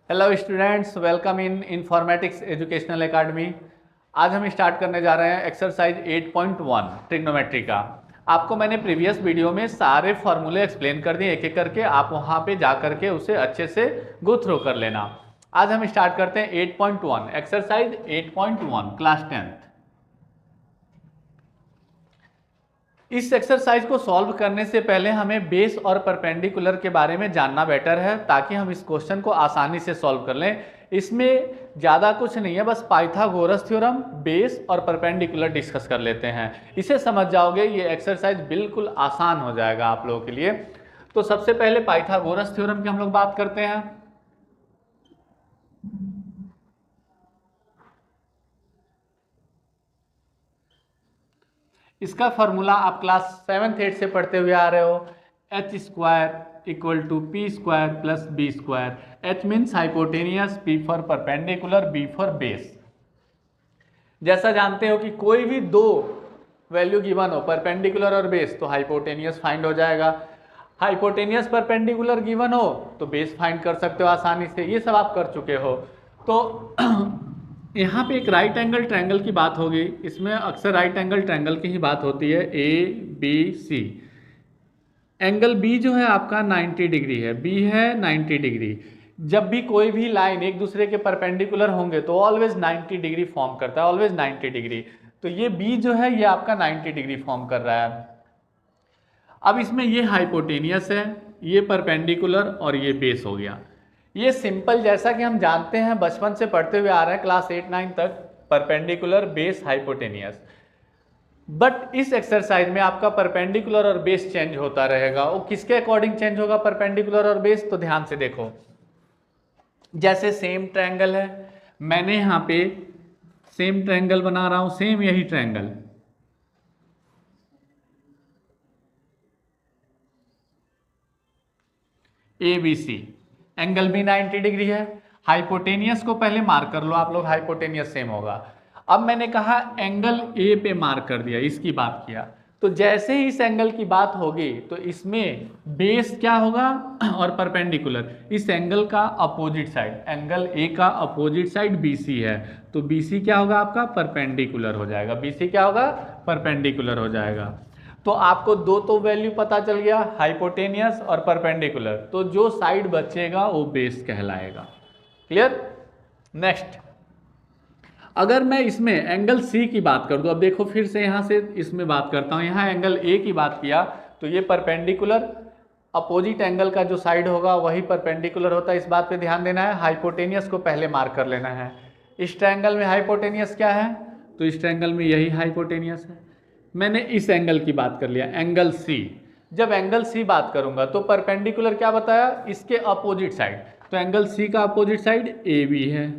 Hello students, welcome in informatics educational academy. आज हम start करने जा रहे हैं एक्सरसाइज 8.1 ट्रिग्नोमेट्री का। आपको मैंने प्रीवियस वीडियो में सारे फॉर्मूले एक्सप्लेन कर दिए एक एक करके, आप वहां पे जा करके उसे अच्छे से गो थ्रू कर लेना। आज हम स्टार्ट करते हैं 8.1 एक्सरसाइज 8.1 क्लास 10th। इस एक्सरसाइज को सॉल्व करने से पहले हमें बेस और परपेंडिकुलर के बारे में जानना बेटर है, ताकि हम इस क्वेश्चन को आसानी से सॉल्व कर लें। इसमें ज़्यादा कुछ नहीं है, बस पाइथागोरस थ्योरम, बेस और परपेंडिकुलर डिस्कस कर लेते हैं। इसे समझ जाओगे, ये एक्सरसाइज बिल्कुल आसान हो जाएगा आप लोगों के लिए। तो सबसे पहले पाइथागोरस थ्योरम की हम लोग बात करते हैं। इसका फॉर्मूला आप क्लास 7th 8th से पढ़ते हुए आ रहे हो, H square equal to P square plus B square. H means hypotenuse, P for perpendicular, B for base. जैसा जानते हो कि कोई भी दो वैल्यू गिवन हो, परपेंडिकुलर और बेस, तो हाइपोटेनियस फाइंड हो जाएगा। हाइपोटेनियस परपेंडिकुलर गिवन हो तो बेस फाइंड कर सकते हो आसानी से, ये सब आप कर चुके हो। तो यहाँ पे एक राइट एंगल ट्रायंगल की बात होगी। इसमें अक्सर राइट एंगल ट्रायंगल की ही बात होती है, A B C. Angle B जो है आपका 90 डिग्री है, बी है 90 डिग्री। जब भी कोई भी लाइन एक दूसरे के परपेंडिकुलर होंगे तो ऑलवेज 90 डिग्री फॉर्म करता है, ऑलवेज 90 डिग्री। तो ये बी जो है ये आपका 90 डिग्री फॉर्म कर रहा है। अब इसमें ये हाइपोटेनियस है, ये परपेंडिकुलर और ये बेस हो गया। ये सिंपल, जैसा कि हम जानते हैं बचपन से पढ़ते हुए आ रहे हैं क्लास 8-9 तक, परपेंडिकुलर बेस हाइपोटेनियस। बट इस एक्सरसाइज में आपका परपेंडिकुलर और बेस चेंज होता रहेगा। वो किसके अकॉर्डिंग चेंज होगा परपेंडिकुलर और बेस? तो ध्यान से देखो, जैसे सेम ट्रायंगल है, मैंने यहाँ पे सेम ट्रायंगल बना रहा हूं, सेम यही triangle, A B C, angle भी 90 डिग्री है। हाइपोटेनियस को पहले मार्क कर लो आप लोग, हाइपोटेनियस सेम होगा। अब मैंने कहा एंगल ए पे मार्क कर दिया, इसकी बात किया, तो जैसे ही इस एंगल की बात होगी तो इसमें बेस क्या होगा और परपेंडिकुलर, इस एंगल का अपोजिट साइड, एंगल ए का अपोजिट साइड बीसी है, तो बीसी क्या होगा आपका? परपेंडिकुलर हो जाएगा। बीसी क्या होगा? परपेंडिकुलर हो जाएगा। तो आपको दो तो वैल्यू पता चल गया, हाइपोटेनियस और परपेंडिकुलर, तो जो साइड बचेगा वो बेस कहलाएगा। क्लियर? नेक्स्ट, अगर मैं इसमें एंगल सी की बात कर दूं, अब देखो फिर से यहां से इसमें बात करता हूं, यहां एंगल ए की बात किया तो ये परपेंडिकुलर, अपोजिट एंगल का जो साइड होगा वही परपेंडिकुलर होता है, इस बात पे ध्यान देना है। हाइपोटेनियस को पहले मार्क कर लेना है। इस ट्रायंगल में हाइपोटेनियस क्या है? तो इस ट्रायंगल में यही हाइपोटेनियस है। मैंने इस एंगल की बात कर लिया, एंगल सी। जब एंगल सी बात करूंगा तो परपेंडिकुलर क्या बताया? इसके अपोजिट साइड, तो एंगल सी का अपोजिट साइड ए बी है,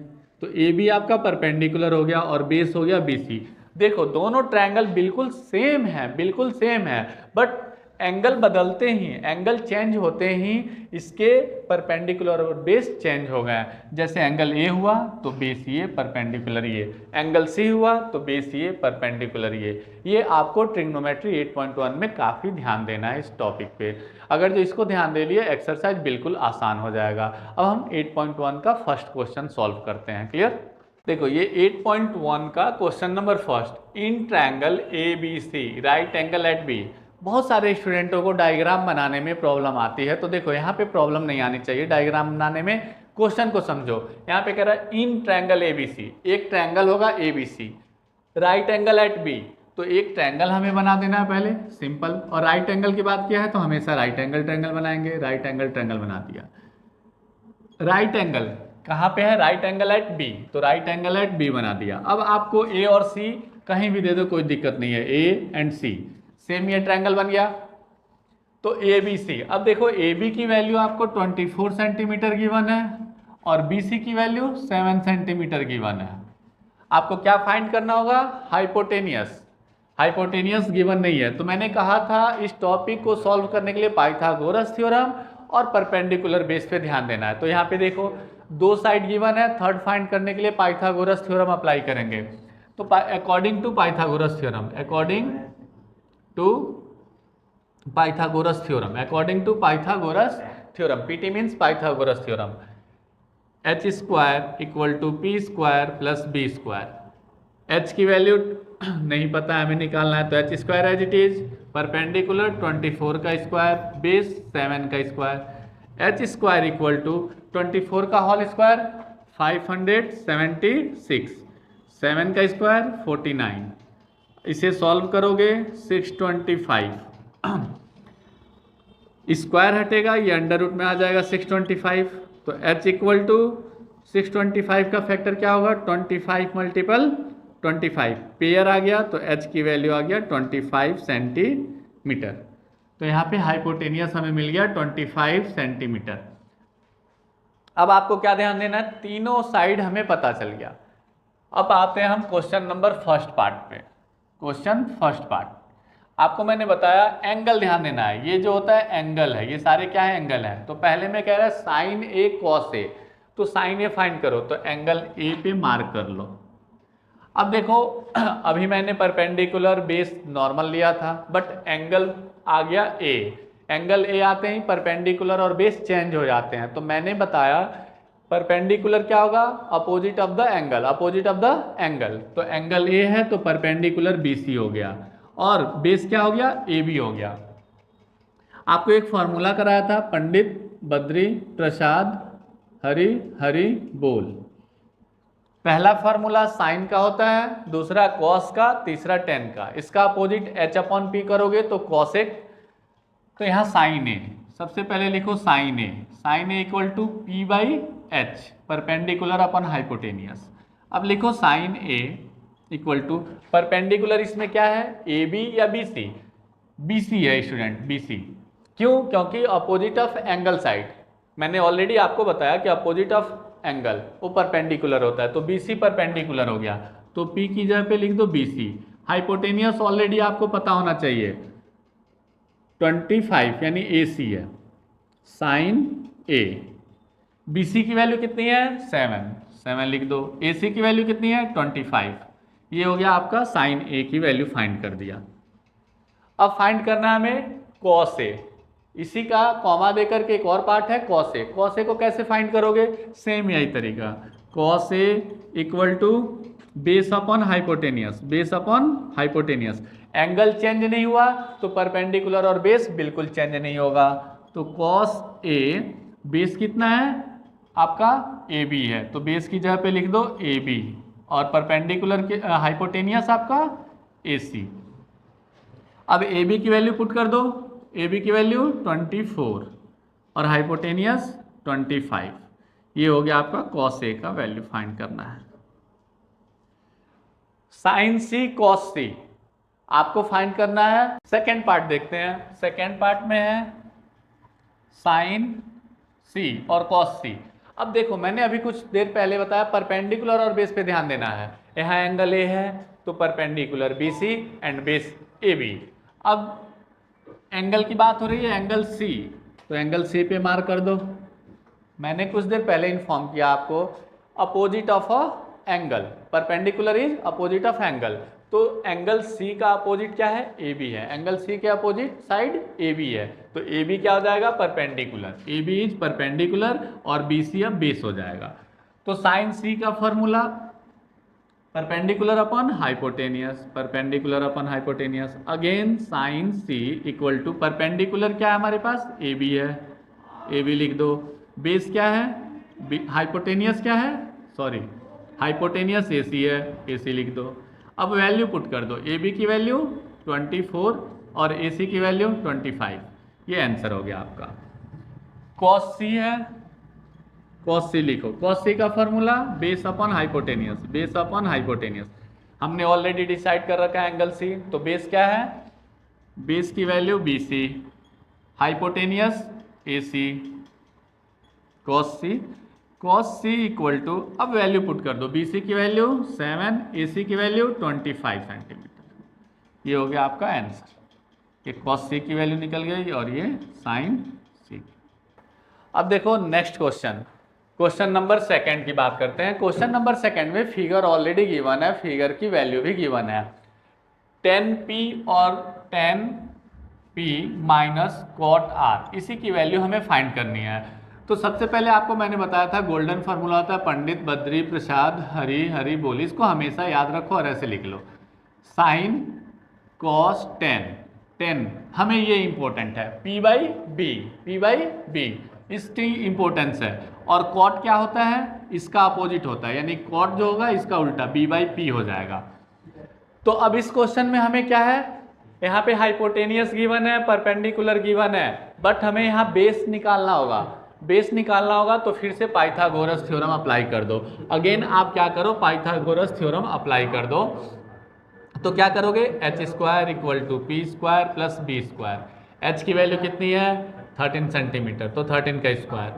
तो ए बी आपका परपेंडिकुलर हो गया और बेस हो गया बी सी। देखो दोनों ट्रायंगल बिल्कुल सेम है, बिल्कुल सेम है, बट एंगल बदलते ही, एंगल चेंज होते ही इसके परपेंडिकुलर और बेस चेंज हो गए। जैसे एंगल ए हुआ तो बेस ये, परपेंडिकुलर ये, एंगल सी हुआ तो बेस ये, परपेंडिकुलर ये आपको ट्रिग्नोमेट्री 8.1 में काफ़ी ध्यान देना है इस टॉपिक पे। अगर जो इसको ध्यान दे लिए, एक्सरसाइज बिल्कुल आसान हो जाएगा। अब हम 8.1 का फर्स्ट क्वेश्चन सॉल्व करते हैं। क्लियर? देखो ये 8.1 का question number first, in triangle A B C right angle at B. बहुत सारे स्टूडेंटों को डायग्राम बनाने में प्रॉब्लम आती है, तो देखो यहाँ पे प्रॉब्लम नहीं आनी चाहिए डायग्राम बनाने में। क्वेश्चन को समझो, यहाँ पे कह रहा है इन ट्रायंगल ए बी सी, एक ट्रायंगल होगा A B C, right angle at B, तो एक ट्रायंगल हमें बना देना है पहले, सिंपल। और राइट एंगल की बात किया है तो हमेशा राइट एंगल ट्रायंगल बनाएंगे, राइट एंगल ट्रायंगल बना दिया। राइट एंगल कहाँ पे है? राइट एंगल एट बी, तो राइट एंगल एट बी बना दिया। अब आपको ए और सी कहीं भी दे दो, कोई दिक्कत नहीं है, ए एंड सी सेम, ये ट्रायंगल बन गया। तो ए बी सी, अब देखो ए बी की वैल्यू आपको 24 सेंटीमीटर गिवन है और बी सी की वैल्यू 7 सेंटीमीटर गिवन है। आपको क्या फाइंड करना होगा? हाइपोटेनियस। हाइपोटेनियस गिवन नहीं है, तो मैंने कहा था इस टॉपिक को सॉल्व करने के लिए पाइथागोरस थ्योरम और परपेंडिकुलर बेस पे ध्यान देना है। तो यहाँ पे देखो दो साइड गिवन है, थर्ड फाइंड करने के लिए पाइथागोरस थ्योरम अप्लाई करेंगे। तो according to Pythagoras theorem, according to Pythagoras theorem, according to Pythagoras theorem, PT means Pythagoras theorem, H square equal to P square plus B square. H की value नहीं पता है हमें निकालना है, तो H square as it is, perpendicular 24 का square base 7 का square, H square equal to 24 का होल स्क्वायर 576, 7 का स्क्वायर 49, इसे सॉल्व करोगे 625, स्क्वायर हटेगा ये अंडर रूट में आ जाएगा 625, तो h इक्वल टू 625 का फैक्टर क्या होगा 25 मल्टीपल 25, पेयर आ गया तो h की वैल्यू आ गया 25 सेंटीमीटर। तो यहाँ पे हाइपोटेनियस हमें मिल गया 25 सेंटीमीटर। अब आपको क्या ध्यान देना है, तीनों साइड हमें पता चल गया। अब आते हैं हम क्वेश्चन नंबर फर्स्ट पार्ट पे। क्वेश्चन फर्स्ट पार्ट, आपको मैंने बताया एंगल ध्यान देना है, ये जो होता है एंगल है, ये सारे क्या है एंगल है। तो पहले मैं कह रहा है साइन ए कॉस ए, तो साइन ए फाइंड करो, तो एंगल ए पे मार्क कर लो। अब देखो अभी मैंने परपेंडिकुलर बेस नॉर्मल लिया था, बट एंगल आ गया ए, एंगल ए आते ही परपेंडिकुलर और बेस चेंज हो जाते हैं। तो मैंने बताया परपेंडिकुलर क्या होगा, opposite of the angle, opposite of the angle. तो एंगल ए है तो परपेंडिकुलर बीसी हो गया, और बेस क्या हो गया ए बी हो गया। आपको एक फॉर्मूला कराया था, पंडित बद्री प्रसाद हरि हरि बोल। पहला फॉर्मूला साइन का होता है, दूसरा कॉस का, तीसरा टेन का। इसका अपोजिट एच अपॉन पी करोगे तो कॉसेक, तो यहाँ साइन ए, सबसे पहले लिखो sine A, sine A equal to P by H, perpendicular upon hypotenuse. अब लिखो sine A equal to perpendicular, इसमें क्या है ए बी या बी सी, बी सी है स्टूडेंट, बी सी। क्यों, क्योंकि अपोजिट ऑफ एंगल साइड, मैंने ऑलरेडी आपको बताया कि अपोजिट ऑफ एंगल वो परपेंडिकुलर होता है, तो बी सी परपेंडिकुलर हो गया, तो पी की जगह पे लिख दो बी सी। हाइपोटेनियस ऑलरेडी आपको पता होना चाहिए 25 यानी ए सी है, साइन ए, बी सी की वैल्यू कितनी है 7 लिख दो, ए सी की वैल्यू कितनी है 25, ये हो गया आपका साइन ए की वैल्यू फाइंड कर दिया। अब फाइंड करना है हमें कॉस ए, इसी का कॉमा देकर के एक और पार्ट है कॉस ए। कॉस ए को कैसे फाइंड करोगे, सेम यही तरीका, cos A equal to base upon hypotenuse, base upon hypotenuse. Angle change नहीं हुआ तो परपेंडिकुलर और बेस बिल्कुल चेंज नहीं होगा, तो कॉस ए बेस कितना है आपका ए बी है, तो बेस की जगह पे लिख दो ए बी, और परपेंडिकुलर के हाइपोटेनियस आपका ए सी। अब ए बी की वैल्यू पुट कर दो, ए बी की वैल्यू 24 और हाइपोटेनियस 25, ये हो गया आपका कॉस ए का वैल्यू फाइंड करना है। साइन सी कॉस सी आपको फाइंड करना है। सेकेंड पार्ट देखते हैं, सेकेंड पार्ट में है साइन सी और कॉस सी। अब देखो मैंने अभी कुछ देर पहले बताया परपेंडिकुलर और बेस पे ध्यान देना है, यहाँ एंगल ए है तो perpendicular B C and base A B. अब एंगल की बात हो रही है एंगल सी, तो एंगल सी पे मार्क कर दो। मैंने कुछ देर पहले इन्फॉर्म किया आपको opposite of a angle, perpendicular is opposite of angle, तो एंगल सी का अपोजिट क्या है ए बी है, एंगल सी के अपोजिट साइड ए बी है, तो ए बी क्या हो जाएगा perpendicular, A B is perpendicular और बी सी अब बेस हो जाएगा। तो साइन सी का formula perpendicular upon hypotenuse, perpendicular upon hypotenuse, again sine C equal to perpendicular क्या है हमारे पास ए बी है, ए बी लिख दो, बेस क्या है हाइपोटेनियस क्या है सॉरी हाइपोटेनियस ए सी है, ए सी लिख दो। अब वैल्यू पुट कर दो, ए बी की वैल्यू 24 और ए सी की वैल्यू 25, ये आंसर हो गया आपका। कॉस सी है, कॉस सी लिखो, कॉस सी का formula base upon hypotenuse, base upon hypotenuse. हमने ऑलरेडी डिसाइड कर रखा है एंगल सी, तो बेस क्या है, बेस की value B C, hypotenuse A C, cos C, cos C equal to, अब वैल्यू पुट कर दो, बी सी की वैल्यू 7, ए सी की वैल्यू 25 सेंटीमीटर, ये हो गया आपका आंसर। ये कॉस सी की वैल्यू निकल गई और ये साइन सी। अब देखो next question, question number second की बात करते हैं। क्वेश्चन नंबर सेकंड में फिगर ऑलरेडी गिवन है, फिगर की वैल्यू भी गिवन है, 10p और 10p माइनस कॉट आर, इसी की वैल्यू हमें फाइंड करनी है। तो सबसे पहले आपको मैंने बताया था गोल्डन फार्मूला होता है पंडित बद्री प्रसाद हरी हरी बोल, इसको हमेशा याद रखो और ऐसे लिख लो, साइन कॉस टेन हमें ये इंपॉर्टेंट है, पी बाई बी इसकी इंपॉर्टेंस है। और कॉट क्या होता है, इसका अपोजिट होता है, यानी कॉट जो होगा इसका उल्टा बी बाई पी हो जाएगा। तो अब इस क्वेश्चन में हमें क्या है, यहाँ पे हाइपोटेनियस गिवन है, परपेंडिकुलर गिवन है, बट हमें यहाँ बेस निकालना होगा। बेस निकालना होगा तो फिर से पाइथागोरस थ्योरम अप्लाई कर दो। अगेन आप क्या करो, पाइथागोरस थ्योरम अप्लाई कर दो। तो क्या करोगे, H square equal to P square plus B square. H की वैल्यू कितनी है 13 सेंटीमीटर, तो 13 का स्क्वायर,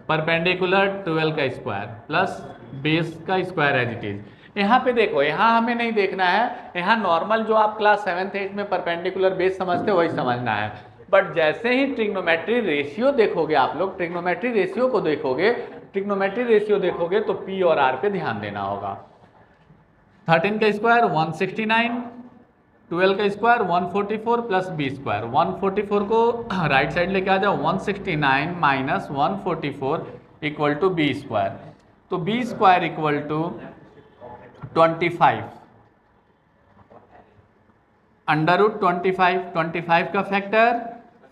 परपेंडिकुलर 12 का स्क्वायर प्लस बेस का स्क्वायर एज इट इज। यहाँ पे देखो, यहाँ हमें नहीं देखना है, यहाँ नॉर्मल जो आप क्लास 7th 8th में परपेंडिकुलर बेस समझते हो वही समझना है। बट जैसे ही ट्रिग्नोमेट्री रेशियो देखोगे, आप लोग ट्रिग्नोमेट्री रेशियो को देखोगे, ट्रिग्नोमेट्री रेशियो देखोगे तो पी और आर पे ध्यान देना होगा। 13 का स्क्वायर 169, 12 का स्क्वायर 144 प्लस बी स्क्वायर। 144 को राइट साइड लेके आ जाओ, 169 minus 144 equal to b square. तो B square equal to 25 under root 25 का फैक्टर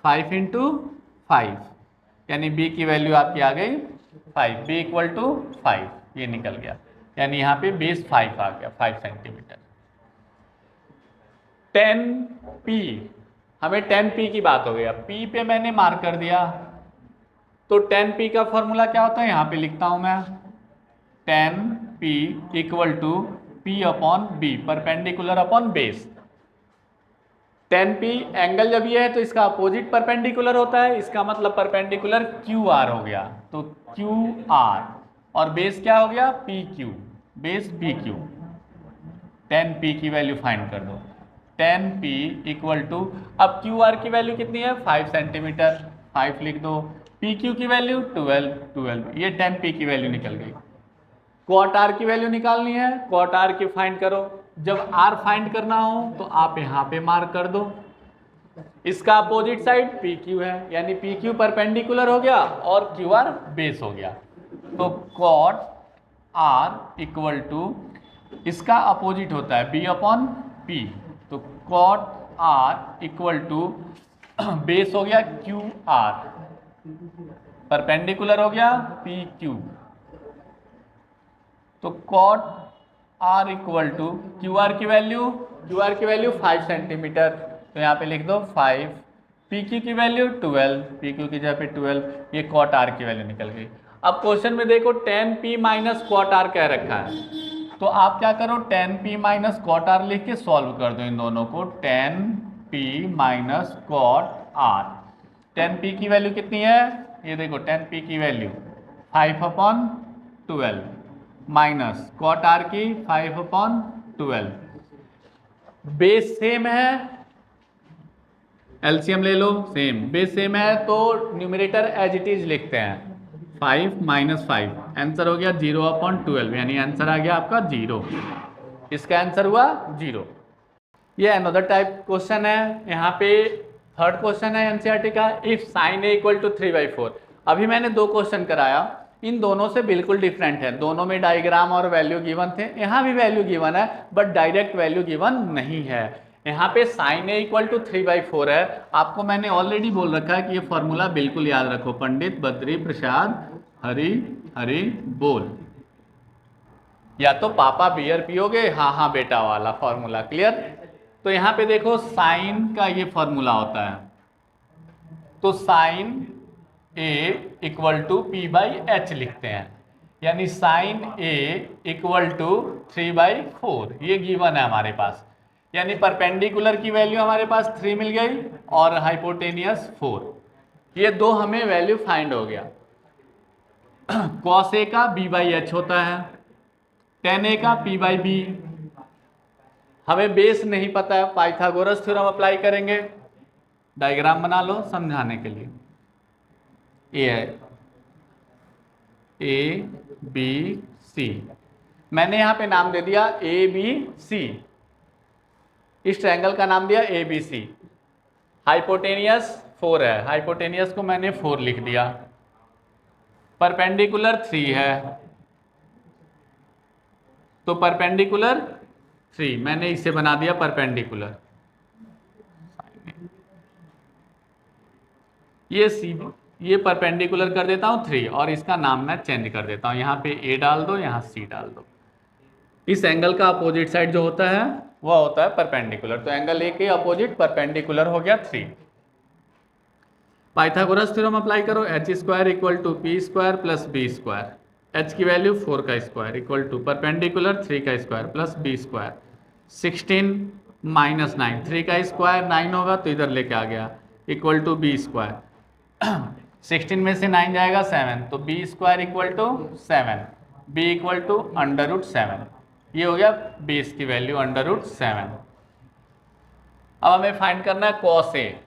5 इंटू 5, यानी b की वैल्यू आपकी आ गई 5, b इक्वल टू 5, ये निकल गया, यानी यहाँ पे बेस 5 आ गया, 5 सेंटीमीटर। 10p, हमें 10p की बात हो गया, p पे मैंने मार्क कर दिया। तो 10p का फॉर्मूला क्या होता है, यहाँ पे लिखता हूं मैं, 10p equal to p upon b, perpendicular upon base. 10p angle जब ये है तो इसका अपोजिट परपेंडिकुलर होता है, इसका मतलब परपेंडिकुलर QR हो गया, तो QR, और बेस क्या हो गया PQ, बेस BQ। 10p की वैल्यू फाइंड कर दो, 10p इक्वल टू, अब QR की वैल्यू कितनी है 5 सेंटीमीटर, 5 लिख दो, PQ की वैल्यू 12, ये 10p की वैल्यू निकल गई। कॉट आर की वैल्यू निकालनी है, कॉट आर की फाइंड करो। जब आर फाइंड करना हो तो आप यहाँ पे मार्क कर दो, इसका अपोजिट साइड PQ है, यानी PQ परपेंडिकुलर हो गया और QR बेस हो गया। तो कॉट आर इक्वल टू, इसका अपोजिट होता है B अपॉन P, तो cot R equal to base हो गया QR, परपेंडिकुलर हो गया PQ, तो cot R equal to QR की वैल्यू 5 सेंटीमीटर, तो यहाँ पे लिख दो 5, PQ की वैल्यू 12, PQ की जगह पे 12, ये कॉट आर की वैल्यू निकल गई। अब क्वेश्चन में देखो 10p माइनस कॉट आर कह रखा है, तो आप क्या करो 10p माइनस कॉट आर लिख के सॉल्व कर दो इन दोनों को, 10p minus cot are. 10p की वैल्यू कितनी है, ये देखो 10p की value 5 upon 12 minus cot R की 5 अपॉन 12, बेस सेम है, एलसीएम ले लो, सेम बेस सेम है तो न्यूमरेटर एज इट इज लिखते हैं, 5 माइनस 5, आंसर हो गया 0 अपॉन 12, यानी आंसर आ गया आपका 0, इसका आंसर हुआ 0। ये अनदर टाइप क्वेश्चन है, यहाँ पे थर्ड क्वेश्चन है एनसीईआरटी का, if sine A equal to 3/4। अभी मैंने 2 क्वेश्चन कराया, इन दोनों से बिल्कुल डिफरेंट है, दोनों में डायग्राम और वैल्यू गिवन थे, यहाँ भी वैल्यू गिवन है बट डायरेक्ट वैल्यू गिवन नहीं है। यहाँ पे साइन ए इक्वल टू 3/4 है, आपको मैंने ऑलरेडी बोल रखा है कि ये फॉर्मूला बिल्कुल याद रखो, पंडित बद्री प्रसाद हरी हरी बोल, या तो पापा बियर पियोगे, हाँ हाँ बेटा वाला फॉर्मूला, क्लियर। तो यहाँ पे देखो साइन का ये फॉर्मूला होता है, तो sine A equal to P by H लिखते हैं, यानी साइन ए इक्वल टू 3/4, ये गिवन है हमारे पास, यानी परपेंडिकुलर की वैल्यू हमारे पास 3 मिल गई और हाइपोटेनियस 4, ये दो हमें वैल्यू फाइंड हो गया। कॉस ए का b बाई एच होता है, टेन ए का p बाई बी, हमें बेस नहीं पता है, पाइथागोरस थ्योरम अप्लाई करेंगे, डायग्राम बना लो समझाने के लिए। ये है ABC, मैंने यहाँ पे नाम दे दिया ABC, इस ट्रायंगल का नाम दिया ABC, हाइपोटेनियस 4 है, हाइपोटेनियस को मैंने 4 लिख दिया, परपेंडिकुलर 3 है, तो परपेंडिकुलर 3 मैंने इसे बना दिया परपेंडिकुलर। ये परपेंडिकुलर कर देता हूँ 3 और इसका नाम मैं चेंज कर देता हूँ, यहाँ पे ए डाल दो, यहाँ सी डाल दो। इस एंगल का अपोजिट साइड जो होता है वह होता है परपेंडिकुलर, तो एंगल ए के अपोजिट परपेंडिकुलर हो गया 3। पाइथागोरस थ्योरम अप्लाई करो, H square equal to P square plus B square, H की वैल्यू 4 का स्क्वायर इक्वल टू परपेंडिकुलर 3 का square plus B square, 16 minus 9, 3 का स्क्वायर 9 होगा तो इधर लेके आ गया इक्वल टू बी स्क्वायर। 16 में से 9 जाएगा 7, तो B square equal to 7, B equal to √7। ये हो गया बेस की वैल्यू √7। अब हमें फाइंड करना है कॉस ए।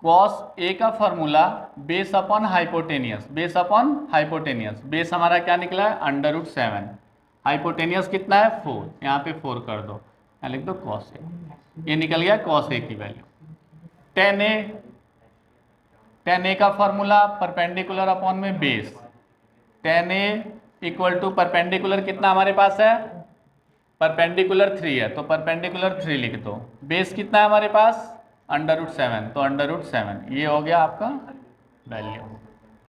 कॉस ए का formula base upon hypotenuse, base upon hypotenuse, base हमारा क्या निकला है √7, हाइपोटेनियस कितना है 4, यहाँ पे 4 कर दो, यहाँ लिख दो कॉस ए, ये निकल गया कॉस ए की वैल्यू। टेन ए का फॉर्मूला परपेंडिकुलर अपॉन में base, tan A equal to perpendicular कितना हमारे पास है, परपेंडिकुलर 3 है तो परपेंडिकुलर 3 लिख दो, बेस कितना है हमारे पास √7, तो √7 ये हो गया आपका वैल्यू।